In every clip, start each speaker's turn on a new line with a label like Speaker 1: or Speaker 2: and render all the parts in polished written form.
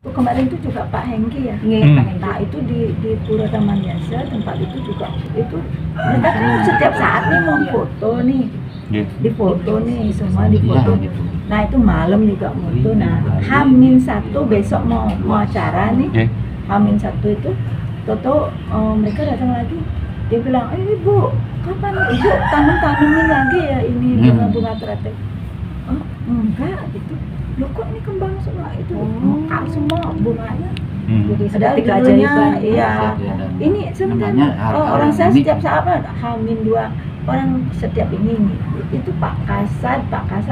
Speaker 1: Kemarin itu juga Pak Hengki ya, nah itu di Pura Taman Yasa tempat itu juga itu mereka kan setiap saat nih mau foto nih, difoto nih semua difoto. Nah itu malam juga foto. Nah H-1 besok mau acara nih, H-1 itu Toto mereka datang lagi, dia bilang, Bu, kapan Ibu tanemin lagi ya ini bunga teratai? Oh enggak gitu. Loh kok ini kembang semua itu mekar semua bunganya. Jadi ada dulunya iya. Ini sebenarnya orang saya setiap saat H-2 orang setiap ini itu Pak Kasar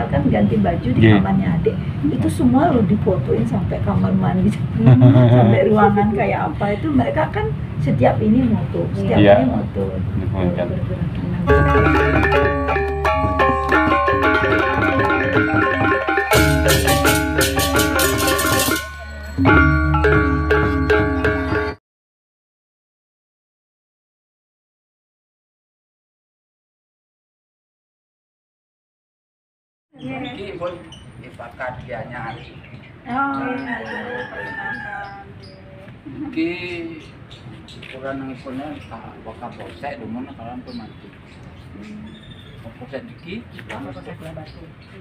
Speaker 1: kan ganti baju di kamarnya adik. Itu semua lo difotoin sampai kamar mandi sampai ruangan kayak apa itu mereka kan setiap ini moto, setiap ini moto.
Speaker 2: Ini pun dibakar dia nyari. Ki ukuran yang ipunnya bakal posek, dumuna kalau pun mati. Posek dikit.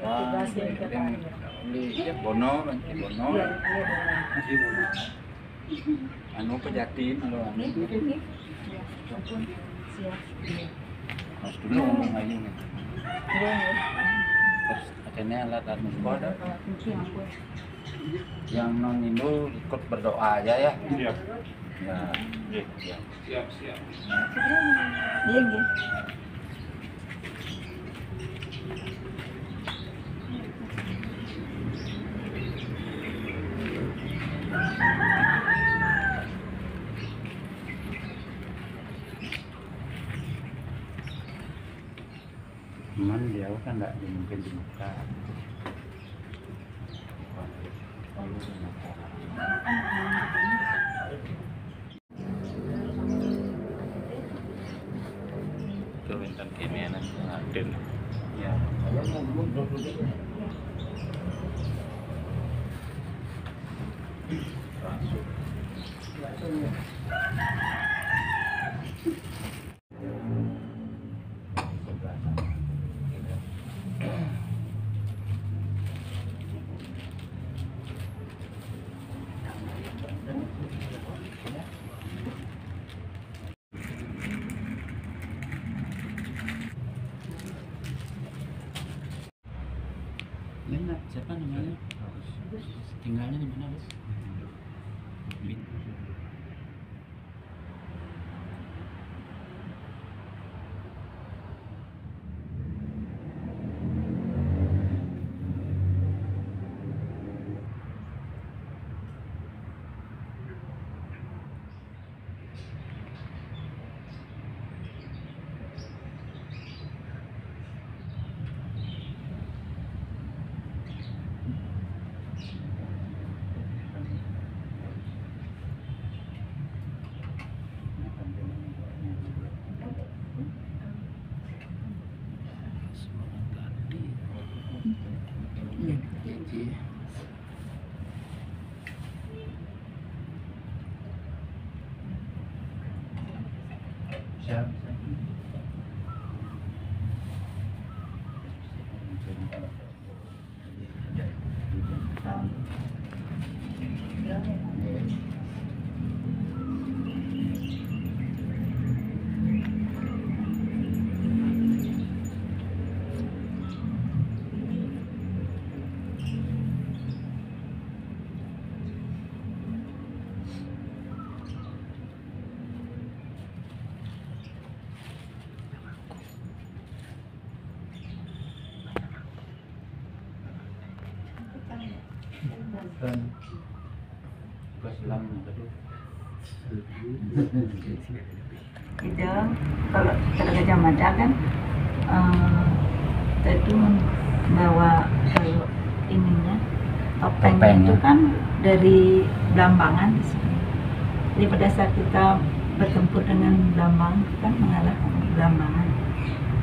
Speaker 2: Wah, ini bono, nanti bono. Masih bono. Anu pejatin, anu. Mas dulu ngomong aja nih. Terus akhirnya alat sekolah yang non Hindu ikut berdoa aja ya. Siap. Ya. Siap. Iya.
Speaker 3: Cuman dia kan nggak mungkin di muka.
Speaker 4: Itu intan ini anak Aden.
Speaker 3: Ya.
Speaker 4: Ini siapa namanya? Tinggalnya di mana, Bos?
Speaker 3: Siap. Dan Islam tadi
Speaker 1: Gitu. Kalau Gajah Mada kan kita itu bawa kalau ininya topengnya itu kan dari Blambangan di sini. Jadi pada saat kita bertempur dengan Blambang kan mengalahkan Blambangan.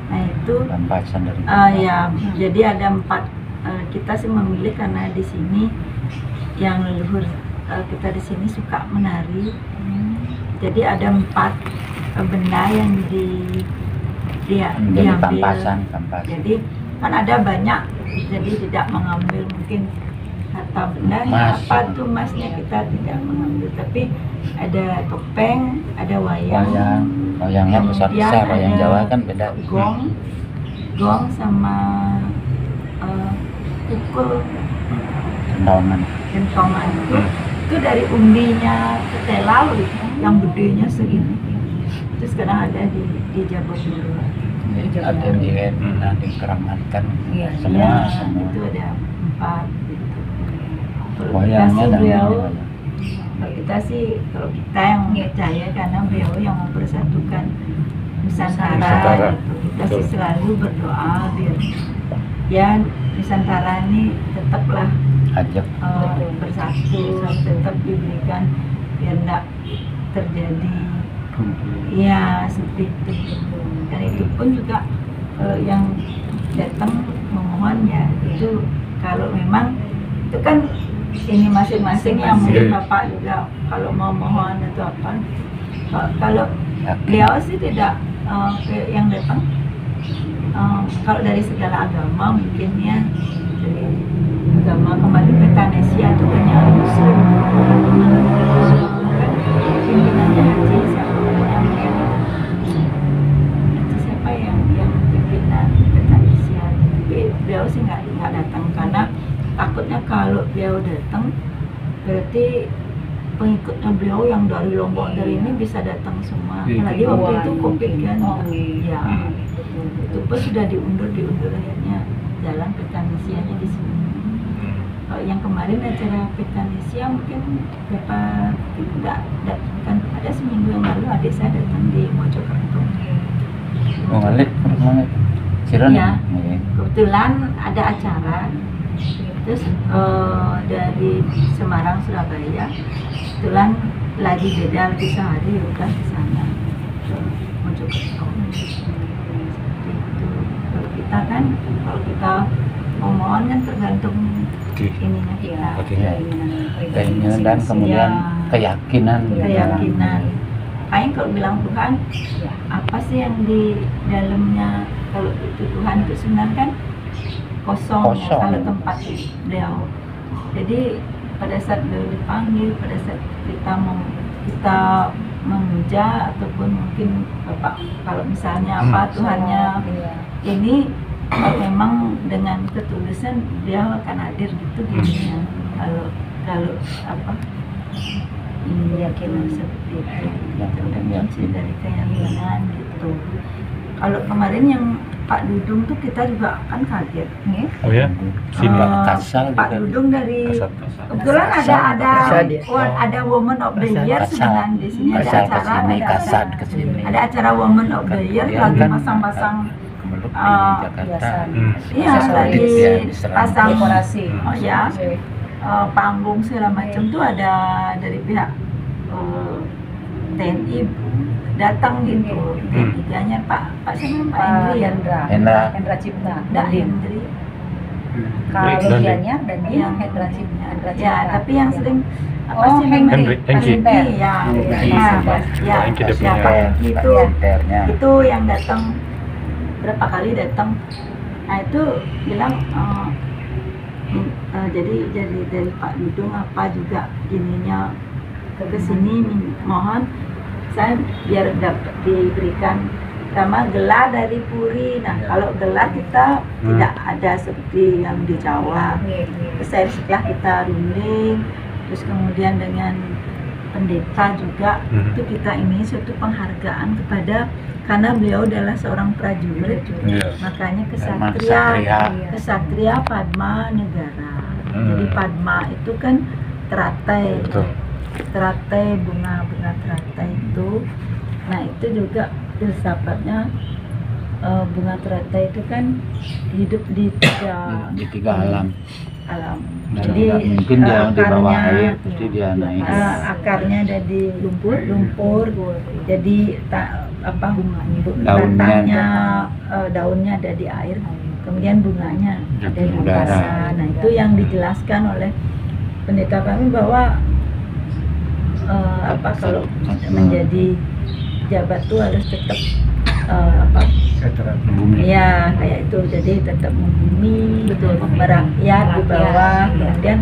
Speaker 1: Nah itu
Speaker 3: rampasan dari
Speaker 1: ya jadi ada 4 kita sih memilih karena di sini yang leluhur kita di sini suka menari. Jadi ada 4 benda yang
Speaker 3: Jadi
Speaker 1: diambil.
Speaker 3: pampasan.
Speaker 1: Jadi kan ada banyak, jadi tidak mengambil mungkin harta bendanya
Speaker 3: Emas.
Speaker 1: apa tuh emasnya kita tidak mengambil, tapi ada topeng, ada wayang,
Speaker 3: Wayangnya besar-besar,
Speaker 1: kemudian
Speaker 3: wayang
Speaker 1: ada
Speaker 3: Jawa kan beda.
Speaker 1: gong sama pukul
Speaker 3: Kentongan.
Speaker 1: kentongan itu dari undinya ketela loh, yang gedenya segini. Itu sekarang ada di Jabodebek.
Speaker 3: Ada di keramatkan.
Speaker 1: Iya,
Speaker 3: Semua.
Speaker 1: itu ada 4 gitu. Kalau
Speaker 3: Wayangnya
Speaker 1: kita sih
Speaker 3: dan
Speaker 1: beliau,
Speaker 3: wayang.
Speaker 1: kalau kita yang percaya karena beliau yang mempersatukan Nusantara
Speaker 5: Nusantara.
Speaker 1: gitu. Kita sih selalu berdoa biar ya Nusantara ini tetaplah
Speaker 3: Ajak.
Speaker 1: bersatu, tetap diberikan biar enggak terjadi ya seperti itu. Dan itu pun juga yang datang memohon ya itu kalau memang itu kan ini masing-masing yang mungkin Bapak juga kalau mau mohon atau apa. Kalau beliau sih tidak yang datang kalau dari segala agama mungkin ya, dari agama kemarin Petanesia itu banyak Muslim, kan pimpinannya Haji siapa namanya, Haji siapa yang pimpinan Petanesia, tapi beliau sih nggak datang karena takutnya kalau beliau datang berarti pengikutnya beliau yang dari Lombok dari ini bisa datang semua. Apalagi waktu itu Covid kan, ya itu pun sudah diundur akhirnya jalan Petanesianya di sini. Kalau yang kemarin acara Petanesia mungkin tidak kan ada seminggu yang lalu adik saya datang di Mojokerto.
Speaker 3: Ngalik. Siron.
Speaker 1: Ya, kebetulan ada acara. Terus dari Semarang Surabaya kebetulan lagi beda lagi sehari udah ke sana Mojokerto. Seperti itu. Kalau kita mau mohon kan tergantung ininya kita.
Speaker 3: Keinginan dan kemudian keyakinan.
Speaker 1: Paling kalau bilang Tuhan apa sih yang di dalamnya, kalau itu Tuhan itu sebenarnya kan kosong. Ya, kalau tempat beliau. Jadi pada saat beliau dipanggil, pada saat kita memuja ataupun mungkin Bapak kalau misalnya apa Tuhannya ini kalau memang dengan ketulusan beliau akan hadir gitu dunia. Kalau apa ini yakin seperti itu, kunci dari keyakinan gitu. Kalau kemarin yang Pak Dudung tuh kita juga kan kaget nih.
Speaker 5: Oh ya?
Speaker 3: Kasal
Speaker 1: Pak
Speaker 3: juga.
Speaker 1: Dudung dari
Speaker 5: Kasal.
Speaker 1: kebetulan ada Woman of the Year sebenarnya di sini ada
Speaker 3: Kasal
Speaker 1: acara
Speaker 3: kesini, kasad kesini.
Speaker 1: ada acara Woman of the Year lagi pasang-pasang
Speaker 3: Kemeluk di Jakarta.
Speaker 1: iya lagi pasang
Speaker 4: dekorasi.
Speaker 1: oh ya panggung segala macam tuh ada dari pihak TNI datang gitu. TNI-nya Pak siapa Pak
Speaker 4: Hendra Cipta.
Speaker 1: Enggak Hendri.
Speaker 4: Kalau dianya dan dia
Speaker 1: Yang
Speaker 4: Hendra Cipta.
Speaker 1: Ya, tapi yang sering apa
Speaker 4: Oh,
Speaker 1: sih namanya?
Speaker 5: Hengki.
Speaker 1: Ya,
Speaker 5: Hengki dia punya.
Speaker 1: siapa itu?
Speaker 3: Internya.
Speaker 1: Itu yang datang berapa kali datang. Nah, itu bilang jadi dari Pak Dudung apa juga ininya ke sini mohon saya biar dapat diberikan sama gelar dari Puri. Nah, kalau gelar kita tidak ada seperti yang di Jawa. Terus setelah kita runding, terus kemudian dengan pendeta juga itu kita ini suatu penghargaan kepada karena beliau adalah seorang prajurit, makanya kesatria Padma Negara. Jadi Padma itu kan teratai. Teratai, bunga teratai itu. Nah, itu juga filsafatnya bunga teratai itu kan hidup di tiga
Speaker 3: alam.
Speaker 1: Jadi
Speaker 3: mungkin dia di bawah air, pasti dia naik.
Speaker 1: akarnya ada di lumpur. Jadi daunnya ada di air. Kemudian bunganya ada di
Speaker 3: udara.
Speaker 1: angkasa. Nah, itu yang dijelaskan oleh pendeta kami bahwa apa kalau menjadi jabat tuh harus tetap apa ya kayak itu, jadi tetap membumi, merakyat di bawah, kemudian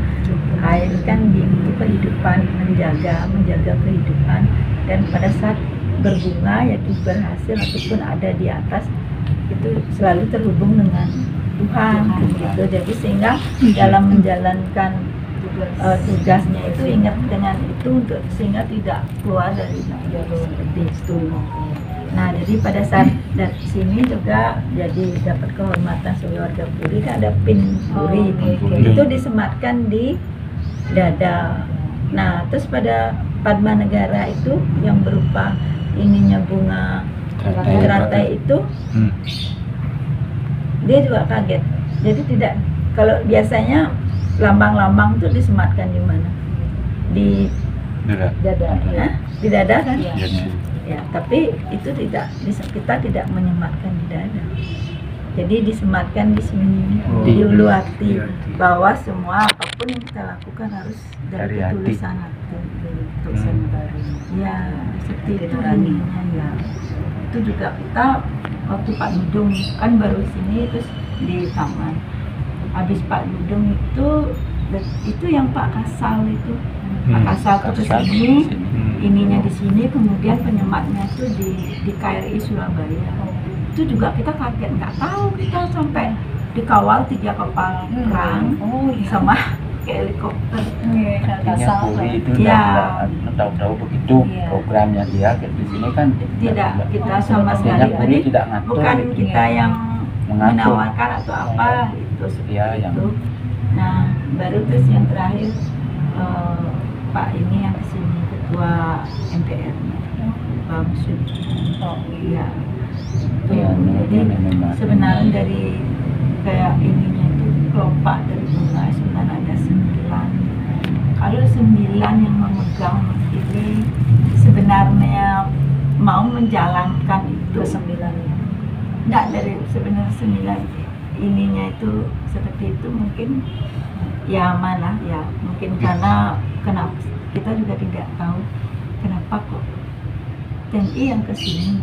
Speaker 1: air kan itu kehidupan, menjaga kehidupan, dan pada saat berbunga yaitu berhasil ataupun ada di atas itu selalu terhubung dengan Tuhan gitu. Jadi sehingga dalam menjalankan tugasnya itu ingat dengan itu untuk sehingga tidak keluar dari jalur seperti itu. Nah, jadi pada saat dari sini juga jadi dapat kehormatan sebagai warga Puri, kan ada pin Puri, itu disematkan di dada. Nah, terus pada Padma Negara itu yang berupa ininya bunga teratai itu, dia juga kaget. Jadi tidak, kalau biasanya lambang-lambang itu disematkan di mana? Di dada. Di dada kan? Ya, tapi itu tidak, kita tidak menyematkan di dada. Jadi disematkan di sini, di ulu hati, bahwa semua apapun yang kita lakukan harus dari ketulusan hati. Ya, seperti itu ininya ya. Itu juga kita waktu Pak Dudung kan baru sini terus di taman. Habis Pak Dudung itu yang Pak Kasal itu. Pak Kasal ke sini, ininya di sini, kemudian penyematnya itu di KRI Surabaya. Itu juga kita kaget, nggak tahu kita sampai dikawal 3 kapal perang sama helikopter.
Speaker 3: Artinya Puri itu tahu-tahu begitu programnya dia di sini kan
Speaker 1: tidak, kita sama sekali
Speaker 3: Puri tidak ngatur,
Speaker 1: bukan kita yang menawarkan atau apa itu seperti itu. Nah, baru terus yang terakhir Pak ini yang kesini, ketua MPR Bamsud. Iya. Jadi sebenarnya dari kayak ininya itu kelopak dari bunga sebenarnya ada 9. Kalau 9 yang memegang ini sebenarnya mau menjalankan itu 9. Enggak, dari sebenarnya 9 ininya itu seperti itu mungkin ya mana ya, mungkin karena kenapa kita juga tidak tahu kenapa kok TNI yang kesini,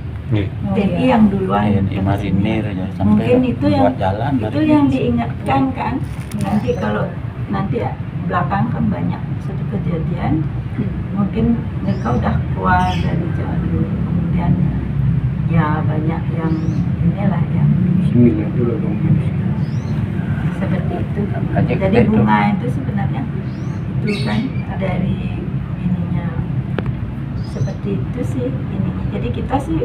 Speaker 1: TNI yang duluan
Speaker 3: marinir ya,
Speaker 1: mungkin itu yang
Speaker 3: jalan,
Speaker 1: itu yang diingatkan kan. Nanti kalau nanti belakang kan banyak satu kejadian, mungkin mereka udah keluar dari jalur, kemudian ya banyak yang inilah ya seperti itu. Jadi bunga itu sebenarnya itu kan dari ininya seperti itu sih ininya. Jadi kita sih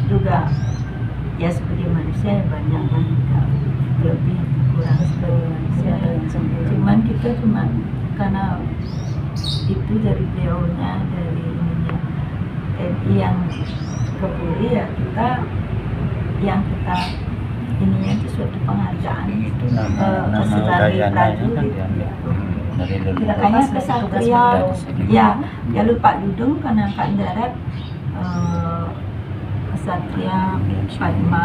Speaker 1: juga ya seperti manusia yang banyak kan, lebih kurang seperti manusia. Cuman kita cuma karena itu dari beliaunya, dari ininya TNI yang ke Puri ya, kita yang kita ininya itu suatu penghargaan itu sebagai prajurit kayaknya kesatria ya lupa Dudung karena angkatan darat kesatria Padma.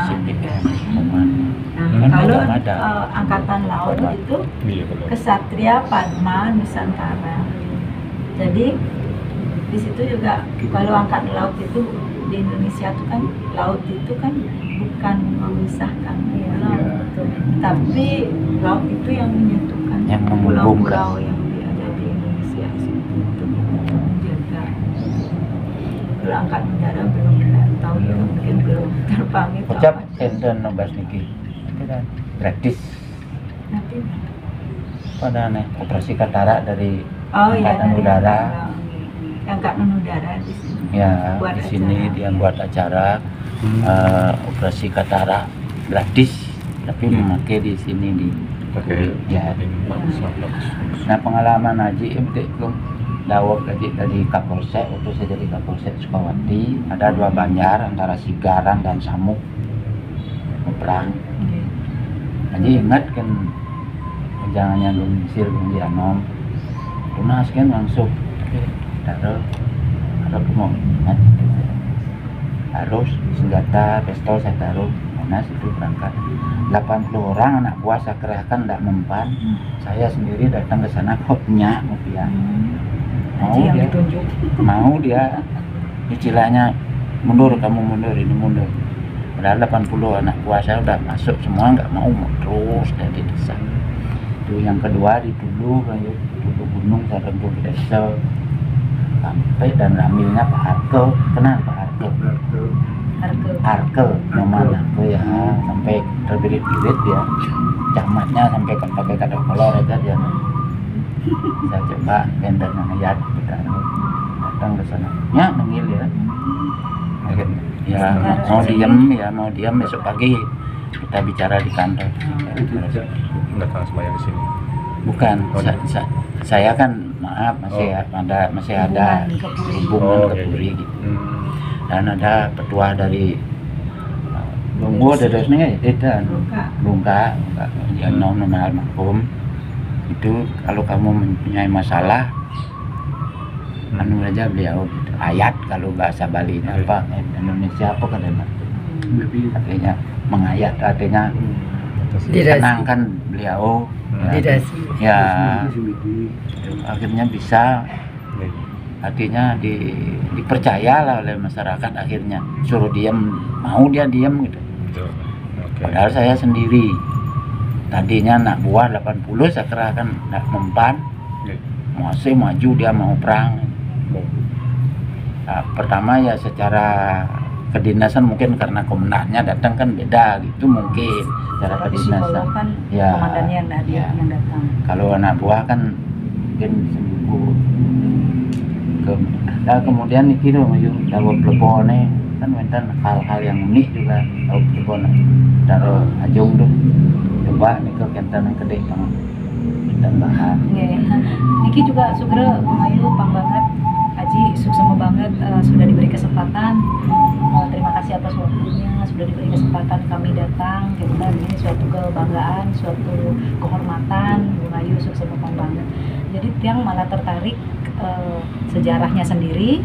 Speaker 1: Nah, kalau angkatan laut itu kesatria Padma Nusantara. Jadi di situ juga kalau angkatan laut itu di Indonesia itu kan laut itu kan bukan memisahkan pulau, tapi laut itu yang menyatukan pulau-pulau yang ada di Indonesia untuk menjaga. Kalau angkatan udara belum tahu ya, mungkin belum terbang itu.
Speaker 3: Ucap enten nobas niki, itu kan gratis.
Speaker 1: Nanti
Speaker 3: Pada aneh operasi Katara dari
Speaker 1: angkatan
Speaker 3: udara.
Speaker 1: Angkatan udara di sini.
Speaker 3: Ya,
Speaker 1: buat
Speaker 3: di sini
Speaker 1: acara.
Speaker 3: dia buat acara operasi Katara gratis, tapi memakai di sini di ya. Nah, pengalaman Haji belum dawab dari Kapolsek, waktu saya jadi Kapolsek Sukawati, ada 2 banjar antara Sigaran dan Samuk perang. Haji ingat kan jangannya Lumisir Gundianom, tunas kan langsung taruh mau harus senjata pistol saya taruh Monas itu berangkat 80 orang anak buah saya kerahkan tidak mempan. Saya sendiri datang ke sana kopnya mobil mau dia
Speaker 5: ditunjuk.
Speaker 3: Mau dia istilahnya mundur, kamu mundur, ini mundur. Padahal 80 anak buah saya udah masuk semua, nggak mau terus jadi desa. Itu yang kedua dituduh kayak tuduh gunung saya tentu desa sampai dan ramilnya Pak Harko, kenal Pak Harko? Harko namanya tuh ya, sampai terbirit-birit ya, camatnya sampai pakai kata kolor aja dia. Saya coba vendor ngeliat kita datang ke sana, ya manggil ya. Ya mau diam besok pagi kita bicara di kantor.
Speaker 6: Datang sembahyang di sini.
Speaker 3: Bukan, saya kan maaf masih ada hubungan ke Puri gitu. Dan ada petua dari Lunggu dari sini dan Lungka yang nama almarhum itu kalau kamu mempunyai masalah anu aja beliau gitu. Ayat kalau bahasa Bali-nya apa Indonesia apa kan artinya mengayat, artinya tenangkan beliau ya akhirnya bisa, artinya dipercaya lah oleh masyarakat, akhirnya suruh diam mau dia diam gitu. Padahal saya sendiri tadinya anak buah 80 saya kerahkan nggak mempan, masih maju dia mau perang. Nah, pertama ya secara kedinasan mungkin karena komandannya datang kan beda gitu mungkin secara kedinasan
Speaker 5: kan
Speaker 3: ya,
Speaker 5: komandannya yang datang.
Speaker 3: kalau anak buah kan mungkin seminggu kemudian iki lho dawuh plepone kan wonten hal-hal yang unik juga dawuh plepone taruh ajung tuh coba niku kenten gede banget dan bahan
Speaker 5: Niki juga sugera mengayu pang banget Aji suksema banget sudah diberi kesempatan. Terima kasih atas waktunya, sudah diberi kesempatan kami datang. Kita ini suatu kebanggaan, suatu kehormatan. Bung Ayu suksema banget. Jadi Tiang malah tertarik sejarahnya sendiri.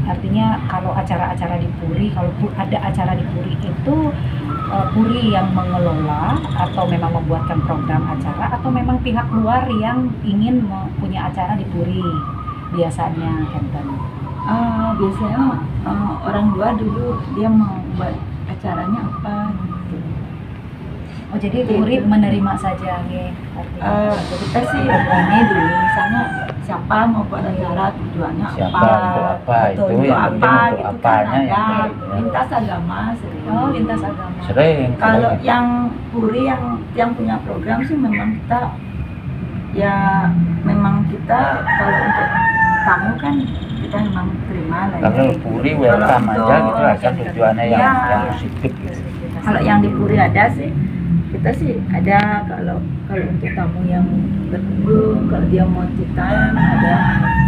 Speaker 5: Artinya kalau acara-acara di Puri, kalau ada acara di Puri itu Puri yang mengelola atau memang membuatkan program acara atau memang pihak luar yang ingin punya acara di Puri biasanya Kenten.
Speaker 1: Biasanya orang luar dulu dia mau buat acaranya apa gitu.
Speaker 5: Oh jadi Puri menerima saja nih.
Speaker 1: Kita sih ini dulu misalnya siapa mau buat acara tujuannya
Speaker 3: siapa untuk apa
Speaker 1: betul,
Speaker 3: itu yang
Speaker 1: apa
Speaker 3: untuk
Speaker 1: gitu
Speaker 3: apanya
Speaker 1: kan ada
Speaker 3: yang
Speaker 1: lintas agama sering.
Speaker 5: Oh lintas agama.
Speaker 3: sering
Speaker 1: Kalau yang Puri yang punya program sih memang kita ya memang kita kalau untuk tamu kan kita memang terima lah ya.
Speaker 3: kalau Puri welcome aja gitu asal tujuannya yang
Speaker 1: ya,
Speaker 3: positif gitu.
Speaker 1: Kalau yang di Puri ada sih kita sih ada kalau untuk tamu yang berkunjung kalau dia mau cita ada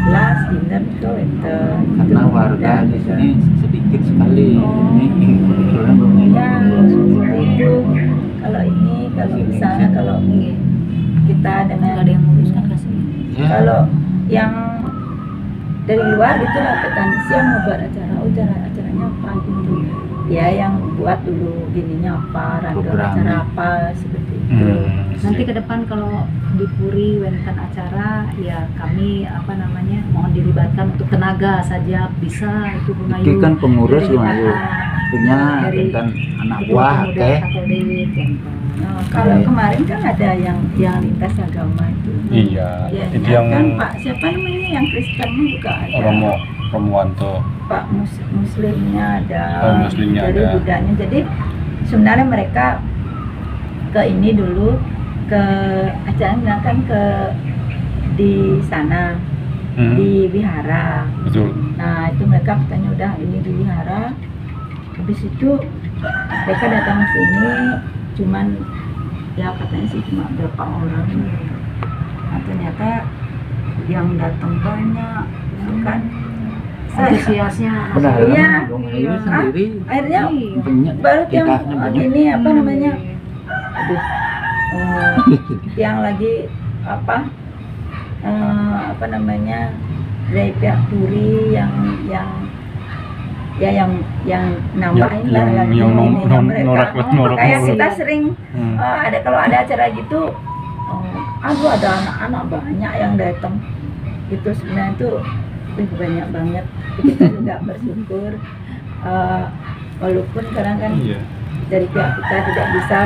Speaker 1: kelas dinner itu
Speaker 3: karena warga di sini sedikit sekali ini kebetulan
Speaker 1: ya seperti itu. Kalau ini kalau misalnya kalau kita dengan
Speaker 5: Ada yang nguruskan kasih.
Speaker 3: ya,
Speaker 1: kalau yang dari luar itu lah petani yang mau buat acaranya apa gitu ya yang buat dulu gininya apa rangkaian acara apa seperti itu.
Speaker 5: Nanti ke depan kalau di Puri wenten acara ya kami mohon dilibatkan untuk tenaga saja bisa itu Bung Ayu.
Speaker 3: itu kan pengurus
Speaker 5: Dari
Speaker 3: Bung Ayu punya
Speaker 5: dari
Speaker 3: dan anak
Speaker 5: Ketua
Speaker 3: buah
Speaker 5: Pemuda
Speaker 3: teh
Speaker 5: Katolik, Kenten.
Speaker 1: Kalau kemarin kan ada yang lintas agama itu.
Speaker 6: Iya,
Speaker 1: Ya,
Speaker 6: itu
Speaker 1: ya
Speaker 6: yang
Speaker 1: kan Pak siapa namanya yang Kristen juga ada.
Speaker 6: Romuanto.
Speaker 1: Pak Muslimnya ada.
Speaker 6: Muslimnya
Speaker 1: jadi
Speaker 6: ada.
Speaker 1: Budanya. Jadi sebenarnya mereka ke ini dulu ke acara kan ke di sana di wihara.
Speaker 6: Betul.
Speaker 1: Nah itu mereka katanya udah ini di wihara. Habis itu mereka datang ke sini cuman ya katanya sih cuma berapa orang. Nah ternyata yang datang banyak kan.
Speaker 5: Antusiasnya
Speaker 3: benar
Speaker 1: Iya.
Speaker 3: Bung Ayu sendiri
Speaker 1: Akhirnya
Speaker 3: banyak
Speaker 1: baru yang
Speaker 3: kitanya banyak
Speaker 1: ini apa namanya yang lagi apa namanya dari pihak Puri yang nambahin lah lagi
Speaker 6: yang
Speaker 1: ini
Speaker 6: norak
Speaker 1: kayak kita sering kalau ada acara gitu aduh ada anak-anak banyak yang datang itu sebenarnya itu banyak banget. Kita juga bersyukur walaupun kadang kan dari pihak kita tidak bisa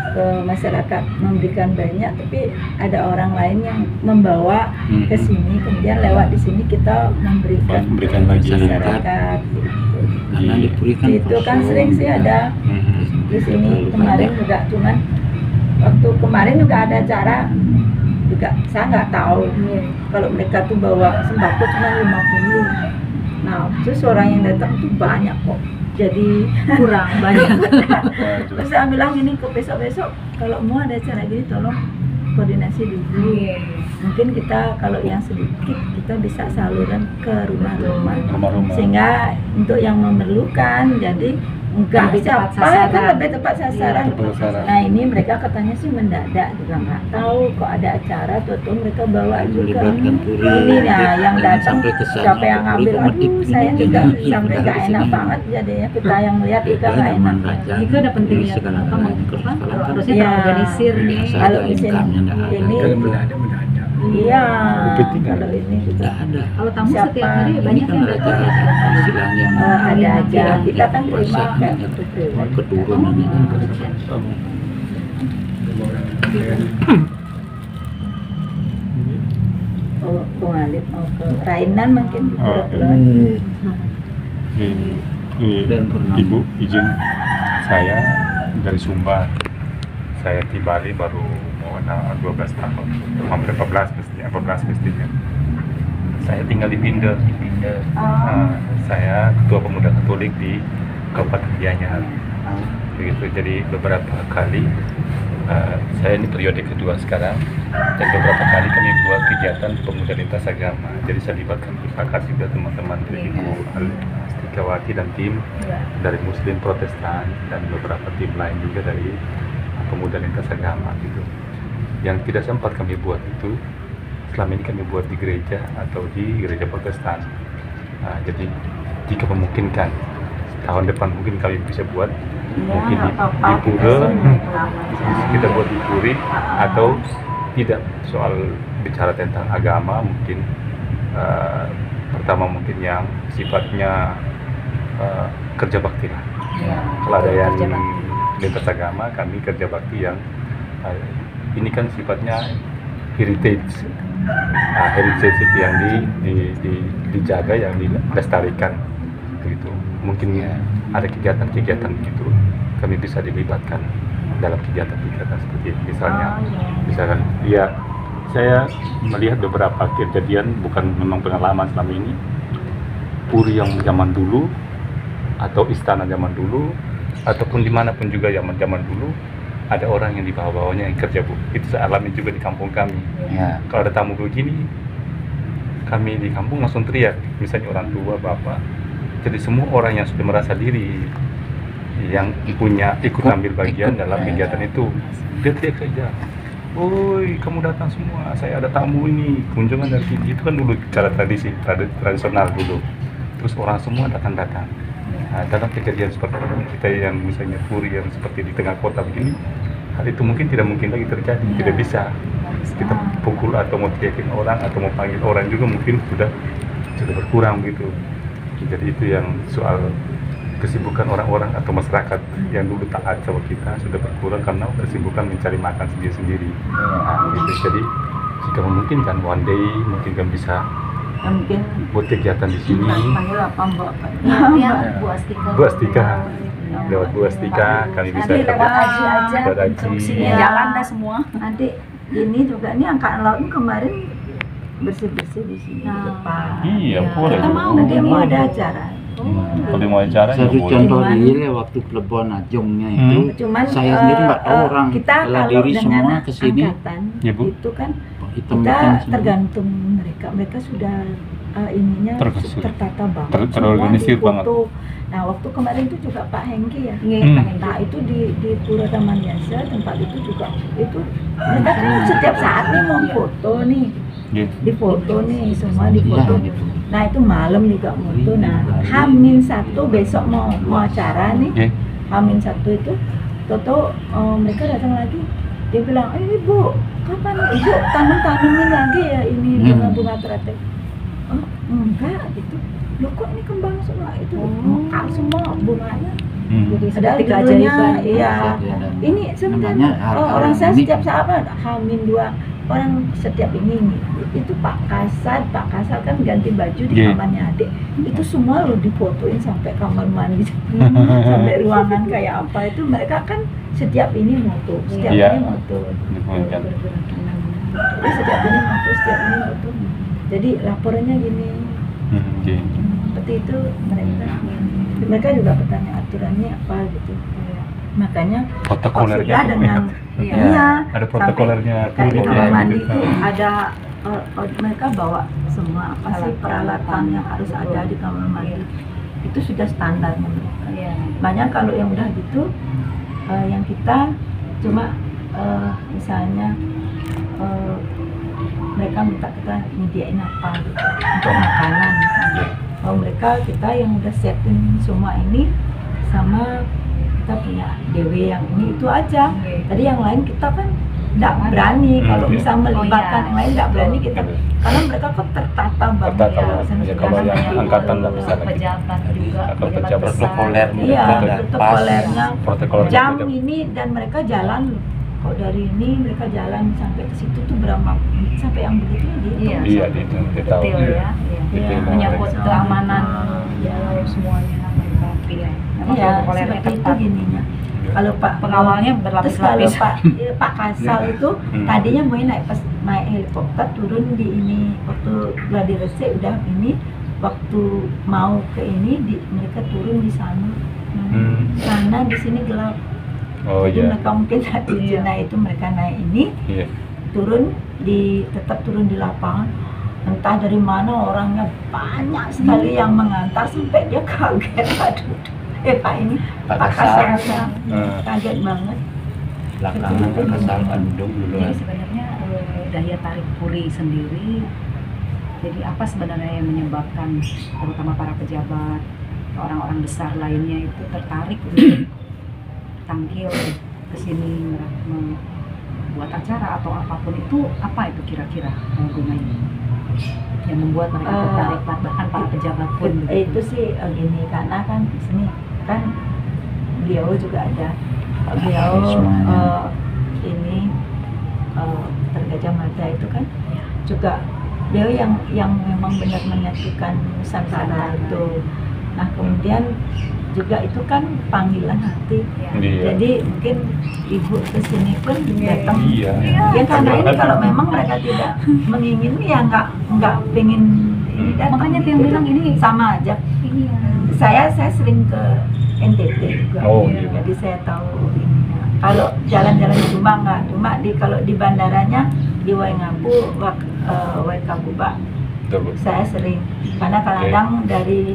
Speaker 1: ke masyarakat memberikan banyak, tapi ada orang lain yang membawa ke sini, kemudian lewat di sini kita memberikan
Speaker 6: lagi
Speaker 1: masyarakat gitu.
Speaker 3: Karena diberikan
Speaker 1: Itu kan sering sih ada di sini kemarin juga, cuman waktu kemarin juga ada acara juga saya nggak tahu kalau mereka tuh bawa sembako cuma 50. Nah terus orang yang datang tuh banyak kok, jadi
Speaker 5: Kurang banyak.
Speaker 1: terus saya bilang ini ke besok-besok kalau mau ada acara gini tolong koordinasi dulu. Mungkin kita kalau yang sedikit kita bisa saluran ke rumah-rumah sehingga untuk yang memerlukan jadi enggak
Speaker 5: Lebih tepat
Speaker 1: siapa
Speaker 5: sasaran.
Speaker 1: kan lebih tepat sasaran.
Speaker 6: Tepat sasaran.
Speaker 1: Nah ini mereka katanya sih mendadak juga nggak tahu kok ada acara tuh mereka bawa juga
Speaker 3: melibatkan puri.
Speaker 1: ini nah yang
Speaker 3: Jangan
Speaker 1: datang
Speaker 3: sampai kesana,
Speaker 1: siapa yang
Speaker 3: puri
Speaker 1: ngambil
Speaker 3: komodit
Speaker 1: aduh
Speaker 3: ini
Speaker 1: saya juga
Speaker 3: ini
Speaker 1: sampai
Speaker 3: dari
Speaker 1: nggak enak
Speaker 3: sini.
Speaker 1: banget jadinya kita yang melihat juga nggak enak.
Speaker 5: Itu ada pentingnya
Speaker 3: sekarang
Speaker 5: apa harusnya
Speaker 1: Iya.
Speaker 5: terorganisir nih.
Speaker 3: Biasa
Speaker 1: Kalau
Speaker 3: ada
Speaker 1: di sini
Speaker 3: income-nya nggak ada.
Speaker 1: ini iya kalau ini juga
Speaker 3: Nggak ada.
Speaker 5: Kalau tamu
Speaker 1: Siapa?
Speaker 5: setiap hari
Speaker 3: Ini
Speaker 5: banyak
Speaker 3: kan
Speaker 5: yang
Speaker 3: mereka
Speaker 5: datang.
Speaker 3: istilahnya
Speaker 1: ada aja kita kan terima
Speaker 3: puasa
Speaker 1: kayak
Speaker 3: ini
Speaker 1: gitu.
Speaker 3: keturunan ini kan
Speaker 1: Oh, Bung Alif mau ke Rainan mungkin di
Speaker 6: Oh,
Speaker 1: Pulau.
Speaker 6: Ini
Speaker 3: Dan pernah.
Speaker 6: Ibu izin saya dari Sumba. Saya di Bali baru mau 12 tahun, hampir 14 mestinya. Saya tinggal di Pinde. Saya ketua pemuda Katolik di Kabupaten Gianyar. Begitu. Jadi beberapa kali saya ini periode kedua sekarang, dan beberapa kali kami buat kegiatan pemuda lintas agama. Jadi saya libatkan PKK juga teman-teman dari Ibu Astikawati dan tim dari Muslim Protestan dan beberapa tim lain juga dari pemuda lintas agama gitu. Yang tidak sempat kami buat itu selama ini kami buat di gereja atau di gereja Protestan. Nah, jadi jika memungkinkan tahun depan mungkin kami bisa buat mungkin di Pura, kita buat di Puri, atau tidak soal bicara tentang agama mungkin pertama mungkin yang sifatnya kerja bakti lah. Kalau ada yang
Speaker 5: kerja bakti.
Speaker 6: lintas agama, kami kerja bakti yang ini kan sifatnya heritage. Heritage itu yang dijaga, yang dilestarikan begitu. Mungkin ada kegiatan-kegiatan begitu kami bisa dilibatkan dalam kegiatan-kegiatan seperti ini. Misalkan ya saya melihat beberapa kejadian, bukan memang pengalaman selama ini, puri yang zaman dulu atau istana zaman dulu ataupun dimanapun juga zaman dulu ada orang yang di bawah-bawahnya yang kerja, Bu. Itu saya alami juga di kampung kami.
Speaker 3: Ya.
Speaker 6: Kalau ada tamu begini, kami di kampung langsung teriak, misalnya orang tua, bapak. Jadi semua orang yang sudah merasa diri yang punya ikut ambil bagian dalam kegiatan itu, dia teriak saja, "Woi, kamu datang semua, saya ada tamu ini, kunjungan dari sini." Itu kan dulu cara tradisional dulu. Terus orang semua datang. Nah, dalam kejadian seperti ini, kita yang misalnya puri yang seperti di tengah kota begini, hal itu mungkin tidak mungkin lagi terjadi, tidak bisa. Kita pukul atau mau teriakin orang atau mau panggil orang juga mungkin sudah berkurang gitu. Jadi itu yang soal kesibukan orang-orang atau masyarakat yang dulu taat sama kita sudah berkurang karena kesibukan mencari makan sendiri-sendiri. Nah, gitu. Jadi jika memungkinkan one day mungkin kan bisa
Speaker 1: Mungkin
Speaker 6: buat kegiatan di sini.
Speaker 1: panggil apa Mbak?
Speaker 5: Ya, Bu Astika.
Speaker 6: Bu Astika, lewat Bu Astika kami bisa
Speaker 1: Nanti lewat Aji aja,
Speaker 6: lewat Aji.
Speaker 5: Instruksinya
Speaker 1: Iya.
Speaker 5: jalan dah semua.
Speaker 1: Nanti ini juga ini angkatan laut ini kemarin bersih-bersih di sini di
Speaker 5: Nah.
Speaker 1: depan.
Speaker 6: Iya,
Speaker 5: Ya,
Speaker 6: boleh.
Speaker 5: kita mau.
Speaker 1: Nanti mau ada acara.
Speaker 6: Kalau mau acara ya
Speaker 3: Satu
Speaker 6: boleh.
Speaker 3: contoh
Speaker 1: Cuman-
Speaker 3: real waktu Plebon Ajungnya itu,
Speaker 1: Cuman
Speaker 3: saya sendiri nggak tahu orang
Speaker 1: kita
Speaker 3: bela
Speaker 1: kalau
Speaker 3: diri
Speaker 1: dengan
Speaker 3: semua ke sini.
Speaker 1: angkatan
Speaker 6: Ya, Bu.
Speaker 1: itu kan
Speaker 3: hitam-hitam
Speaker 1: kita
Speaker 3: semua.
Speaker 1: tergantung mereka sudah ininya
Speaker 6: Terkhusus.
Speaker 1: tertata banget,
Speaker 6: Terorganisir
Speaker 1: semua
Speaker 6: banget.
Speaker 1: difoto. Nah waktu kemarin itu juga Pak Hengki ya. Nah itu di Pura Taman Yasa tempat itu juga itu mereka kan setiap saat nih mau foto nih,
Speaker 6: Iya.
Speaker 1: di foto nih semua di foto.
Speaker 3: Iya.
Speaker 1: Nah itu malam juga foto. Nah H-1 besok mau acara nih.
Speaker 6: Iya.
Speaker 1: H-1 itu Toto mereka datang lagi, dia bilang, "Ibu, kapan ibu tanemin lagi ya ini bunga teratai? Oh enggak gitu. Loh kok ini kembang semua itu mekar semua bunganya.
Speaker 5: Jadi
Speaker 1: Ada
Speaker 5: seperti
Speaker 1: dulunya,
Speaker 5: keajaiban.
Speaker 1: iya. Ini sebenarnya orang saya setiap saat Hamin 2 orang setiap ini itu Pak Kasal kan ganti baju di kamarnya adik itu semua lo difotoin sampai kamar mandi sampai ruangan kayak apa itu mereka kan setiap ini moto ini moto jadi setiap ini moto jadi laporannya gini seperti itu mereka juga bertanya aturannya apa gitu makanya
Speaker 6: protokolernya
Speaker 1: sudah dengan
Speaker 6: ada protokolernya
Speaker 1: kayak di kamar mandi itu ada mereka bawa semua apa sih peralatan yang harus ada di kamar mandi itu sudah standarnya mereka. Banyak kalau yang udah gitu yang kita cuma misalnya mereka minta kita nyediain apa gitu untuk makanan kalau mereka kita yang udah siapin semua ini sama kita punya dewe yang ini itu aja tadi yang lain kita kan nggak berani kalau bisa melibatkan yang lain nggak berani kita karena mereka kok tertata banget
Speaker 6: kalau yang angkatan lah besar
Speaker 5: pejabat juga
Speaker 6: pejabat
Speaker 1: protokolernya
Speaker 6: protokoler
Speaker 1: jam ini dan mereka jalan kalau dari ini mereka jalan sampai ke situ tuh berapa sampai yang begitu
Speaker 6: dia tahu
Speaker 5: menyangkut keamanan semuanya rapi ya
Speaker 1: seperti itu gininya kalau Pak
Speaker 5: pengawalnya berlapis-lapis
Speaker 1: Pak Kasal itu tadinya mau naik helikopter turun di ini waktu Gladi Rese udah ini waktu mau ke ini mereka turun di sana karena di sini gelap jadi mereka mungkin nah itu mereka naik ini turun tetap turun di lapangan entah dari mana orangnya banyak sekali yang mengantar sampai dia kaget Pak ini Pak Kasal kaget banget
Speaker 3: belakangan Pak Kasal Bandung dulu
Speaker 5: jadi sebenarnya daya tarik Puri sendiri jadi apa sebenarnya yang menyebabkan terutama para pejabat orang-orang besar lainnya itu tertarik untuk tampil ke sini membuat acara atau apapun itu apa itu kira-kira Bunga ini yang membuat mereka tertarik bahkan para pejabat pun
Speaker 1: itu sih gini karena kan di sini kan beliau juga ada beliau ini Tergajah Mada itu kan juga beliau yang memang benar menyatukan Nusantara itu nah kemudian juga itu kan panggilan hati jadi mungkin ibu kesini pun datang ya karena ini kalau memang mereka tidak mengingini ya nggak pengen ini datang
Speaker 5: makanya yang bilang ini
Speaker 1: sama aja saya sering ke NTT juga jadi saya tahu ini kalau jalan-jalan cuma kalau di bandaranya di Waingapu Waikabuba saya sering karena kadang dari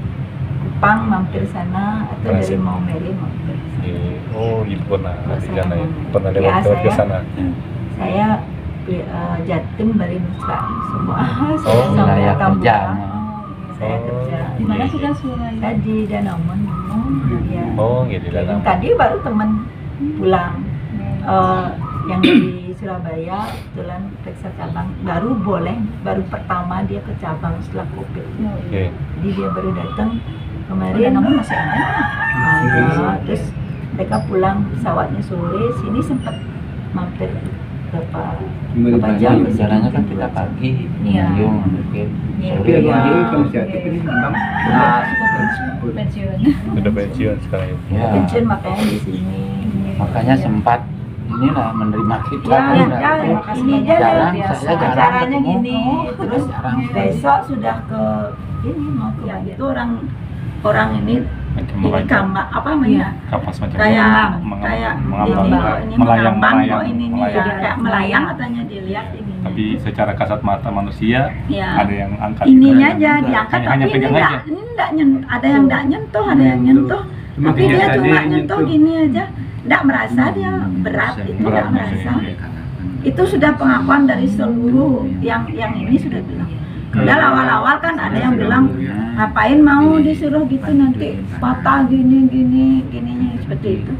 Speaker 1: Kupang mampir sana atau dari Maumere mampir sana.
Speaker 6: Ibu pernah lewat ke sana.
Speaker 1: Saya Jatim Bali Nusa semua.
Speaker 3: Saya kerja.
Speaker 1: Saya kerja.
Speaker 5: Di mana sudah Surabaya?
Speaker 1: Saya di Danamon.
Speaker 6: Gitu Danamon.
Speaker 1: Tadi baru teman pulang. Yang di Surabaya kebetulan periksa cabang baru pertama dia ke cabang setelah COVID. Jadi dia baru datang kemarin.
Speaker 5: Namun masih ada.
Speaker 1: Terus mereka pulang pesawatnya sore, sini sempat mampir berapa jam.
Speaker 3: Caranya kan kita pagi, Yung mungkin sore
Speaker 5: pensiun.
Speaker 6: Sudah pensiun sekarang itu.
Speaker 1: Pensiun makanya di sini.
Speaker 3: Makanya sempat inilah menerima kita.
Speaker 1: Ini aja acaranya
Speaker 3: ketemu.
Speaker 1: gini. Terus besok sudah ke ini mau ke itu orang ini kamar apa namanya?
Speaker 6: Kapas macam
Speaker 1: Kayak
Speaker 6: melayang
Speaker 1: kayak melayang katanya dilihat ini.
Speaker 6: Tapi secara kasat mata manusia ada yang angkat
Speaker 1: ininya aja diangkat
Speaker 6: hanya
Speaker 1: tapi
Speaker 6: pegang aja.
Speaker 1: ini enggak ada yang enggak nyentuh, ada yang nyentuh. Tapi dia cuma nyentuh gini aja. Enggak merasa dia berat itu enggak merasa. Itu sudah pengakuan dari seluruh yang ini sudah bilang. Padahal awal-awal kan ada yang bilang ngapain mau disuruh gitu nanti patah gininya seperti itu.